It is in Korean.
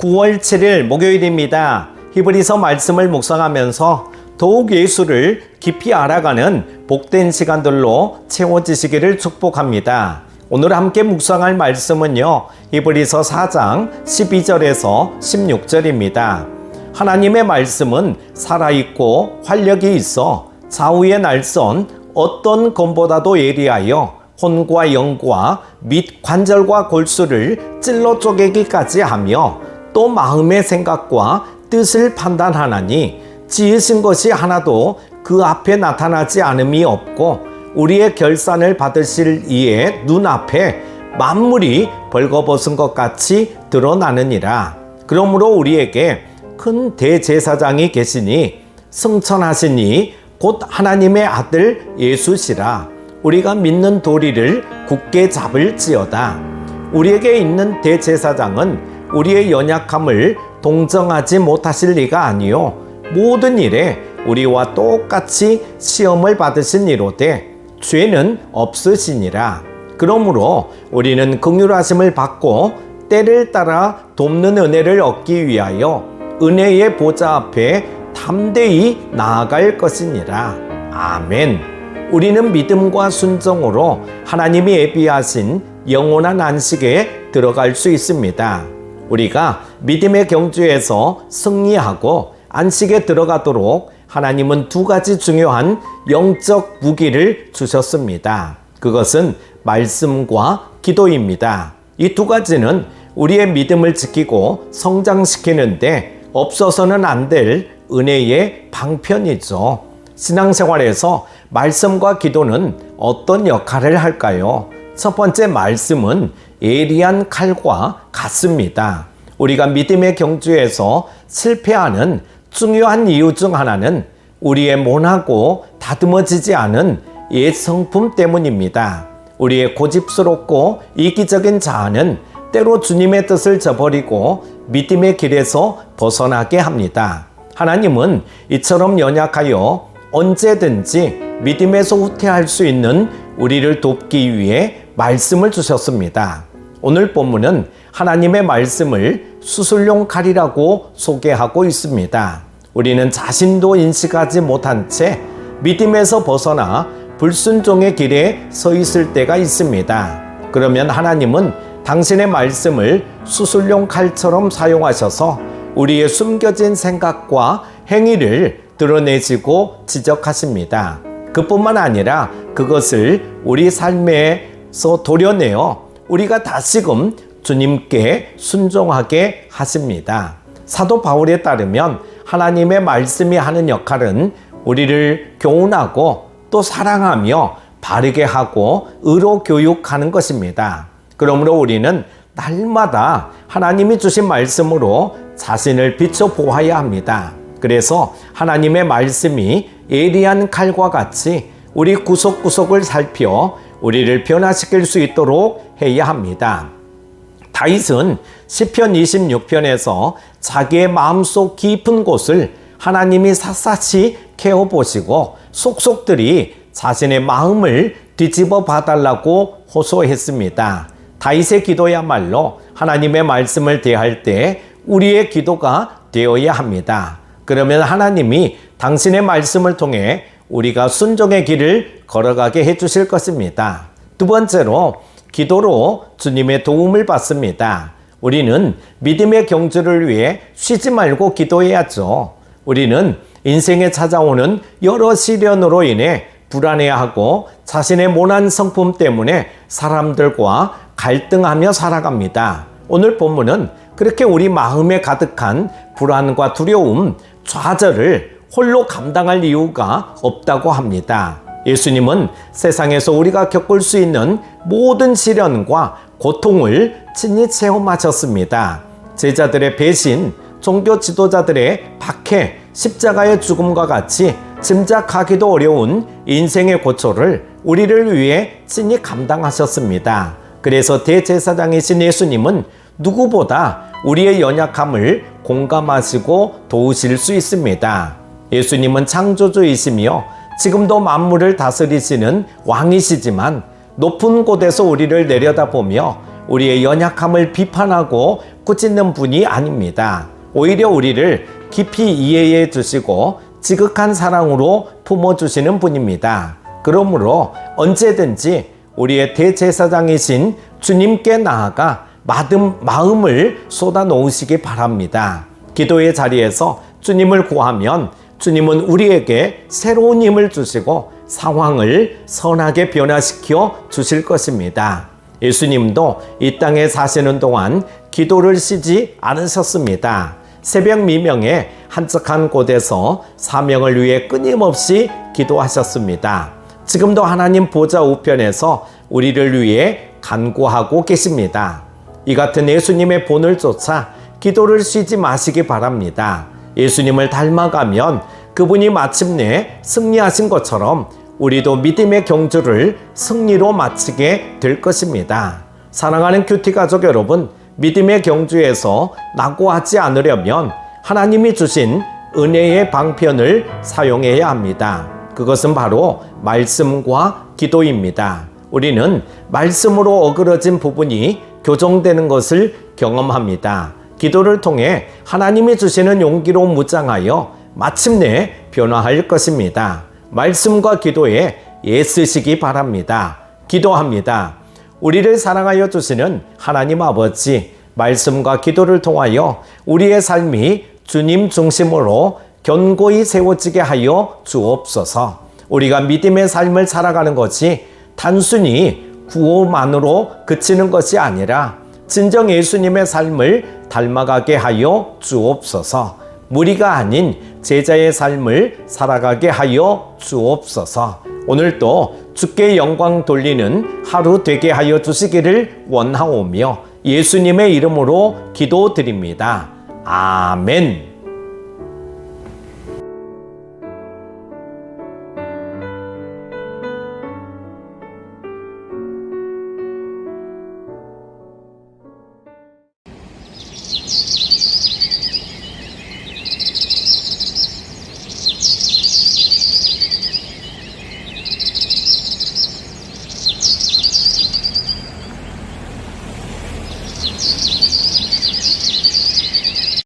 9월 7일 목요일입니다. 히브리서 말씀을 묵상하면서 더욱 예수를 깊이 알아가는 복된 시간들로 채워지시기를 축복합니다. 오늘 함께 묵상할 말씀은요, 히브리서 4장 12절에서 16절입니다. 하나님의 말씀은 살아있고 활력이 있어 좌우의 날선 어떤 검보다도 예리하여 혼과 영과 및 관절과 골수를 찔러 쪼개기까지 하며 또 마음의 생각과 뜻을 판단하나니 지으신 것이 하나도 그 앞에 나타나지 않음이 없고 우리의 결산을 받으실 이의 눈앞에 만물이 벌거벗은 것 같이 드러나느니라. 그러므로 우리에게 큰 대제사장이 계시니 승천하시니 곧 하나님의 아들 예수시라. 우리가 믿는 도리를 굳게 잡을지어다. 우리에게 있는 대제사장은 우리의 연약함을 동정하지 못하실 리가 아니요 모든 일에 우리와 똑같이 시험을 받으신 이로되 죄는 없으시니라. 그러므로 우리는 긍휼하심을 받고 때를 따라 돕는 은혜를 얻기 위하여 은혜의 보좌 앞에 담대히 나아갈 것이니라. 아멘. 우리는 믿음과 순종으로 하나님이 예비하신 영원한 안식에 들어갈 수 있습니다. 우리가 믿음의 경주에서 승리하고 안식에 들어가도록 하나님은 두 가지 중요한 영적 무기를 주셨습니다. 그것은 말씀과 기도입니다. 이 두 가지는 우리의 믿음을 지키고 성장시키는데 없어서는 안 될 은혜의 방편이죠. 신앙생활에서 말씀과 기도는 어떤 역할을 할까요? 첫 번째, 말씀은 예리한 칼과 같습니다. 우리가 믿음의 경주에서 실패하는 중요한 이유 중 하나는 우리의 모나고 다듬어지지 않은 옛 성품 때문입니다. 우리의 고집스럽고 이기적인 자아는 때로 주님의 뜻을 저버리고 믿음의 길에서 벗어나게 합니다. 하나님은 이처럼 연약하여 언제든지 믿음에서 후퇴할 수 있는 우리를 돕기 위해 말씀을 주셨습니다. 오늘 본문은 하나님의 말씀을 수술용 칼이라고 소개하고 있습니다. 우리는 자신도 인식하지 못한 채 믿음에서 벗어나 불순종의 길에 서 있을 때가 있습니다. 그러면 하나님은 당신의 말씀을 수술용 칼처럼 사용하셔서 우리의 숨겨진 생각과 행위를 드러내시고 지적하십니다. 그뿐만 아니라 그것을 우리 삶에서 도려내어 우리가 다시금 주님께 순종하게 하십니다. 사도 바울에 따르면 하나님의 말씀이 하는 역할은 우리를 교훈하고 또 사랑하며 바르게 하고 의로 교육하는 것입니다. 그러므로 우리는 날마다 하나님이 주신 말씀으로 자신을 비춰 보아야 합니다. 그래서 하나님의 말씀이 예리한 칼과 같이 우리 구석구석을 살펴 우리를 변화시킬 수 있도록 해야 합니다. 다윗은 시편 26편에서 자기의 마음속 깊은 곳을 하나님이 샅샅이 캐어보시고 속속들이 자신의 마음을 뒤집어 봐달라고 호소했습니다. 다윗의 기도야말로 하나님의 말씀을 대할 때 우리의 기도가 되어야 합니다. 그러면 하나님이 당신의 말씀을 통해 우리가 순종의 길을 걸어가게 해주실 것입니다. 두 번째로, 기도로 주님의 도움을 받습니다. 우리는 믿음의 경주를 위해 쉬지 말고 기도해야죠. 우리는 인생에 찾아오는 여러 시련으로 인해 불안해하고 자신의 모난 성품 때문에 사람들과 갈등하며 살아갑니다. 오늘 본문은 그렇게 우리 마음에 가득한 불안과 두려움, 좌절을 홀로 감당할 이유가 없다고 합니다. 예수님은 세상에서 우리가 겪을 수 있는 모든 시련과 고통을 친히 체험하셨습니다. 제자들의 배신, 종교 지도자들의 박해, 십자가의 죽음과 같이 짐작하기도 어려운 인생의 고초를 우리를 위해 친히 감당하셨습니다. 그래서 대제사장이신 예수님은 누구보다 우리의 연약함을 공감하시고 도우실 수 있습니다. 예수님은 창조주이시며 지금도 만물을 다스리시는 왕이시지만 높은 곳에서 우리를 내려다보며 우리의 연약함을 비판하고 꾸짖는 분이 아닙니다. 오히려 우리를 깊이 이해해 주시고 지극한 사랑으로 품어주시는 분입니다. 그러므로 언제든지 우리의 대제사장이신 주님께 나아가 마음을 쏟아 놓으시기 바랍니다. 기도의 자리에서 주님을 구하면 주님은 우리에게 새로운 힘을 주시고 상황을 선하게 변화시켜 주실 것입니다. 예수님도 이 땅에 사시는 동안 기도를 쉬지 않으셨습니다. 새벽 미명에 한적한 곳에서 사명을 위해 끊임없이 기도하셨습니다. 지금도 하나님 보좌 우편에서 우리를 위해 간구하고 계십니다. 이 같은 예수님의 본을 쫓아 기도를 쉬지 마시기 바랍니다. 예수님을 닮아가면 그분이 마침내 승리하신 것처럼 우리도 믿음의 경주를 승리로 마치게 될 것입니다. 사랑하는 큐티 가족 여러분, 믿음의 경주에서 낙오하지 않으려면 하나님이 주신 은혜의 방편을 사용해야 합니다. 그것은 바로 말씀과 기도입니다. 우리는 말씀으로 어그러진 부분이 교정되는 것을 경험합니다. 기도를 통해 하나님이 주시는 용기로 무장하여 마침내 변화할 것입니다. 말씀과 기도에 애쓰시기 바랍니다. 기도합니다. 우리를 사랑하여 주시는 하나님 아버지, 말씀과 기도를 통하여 우리의 삶이 주님 중심으로 견고히 세워지게 하여 주옵소서. 우리가 믿음의 삶을 살아가는 것이 단순히 구호만으로 그치는 것이 아니라 진정 예수님의 삶을 닮아가게 하여 주옵소서. 무리가 아닌 제자의 삶을 살아가게 하여 주옵소서. 오늘도 주께 영광 돌리는 하루 되게 하여 주시기를 원하오며 예수님의 이름으로 기도드립니다. 아멘.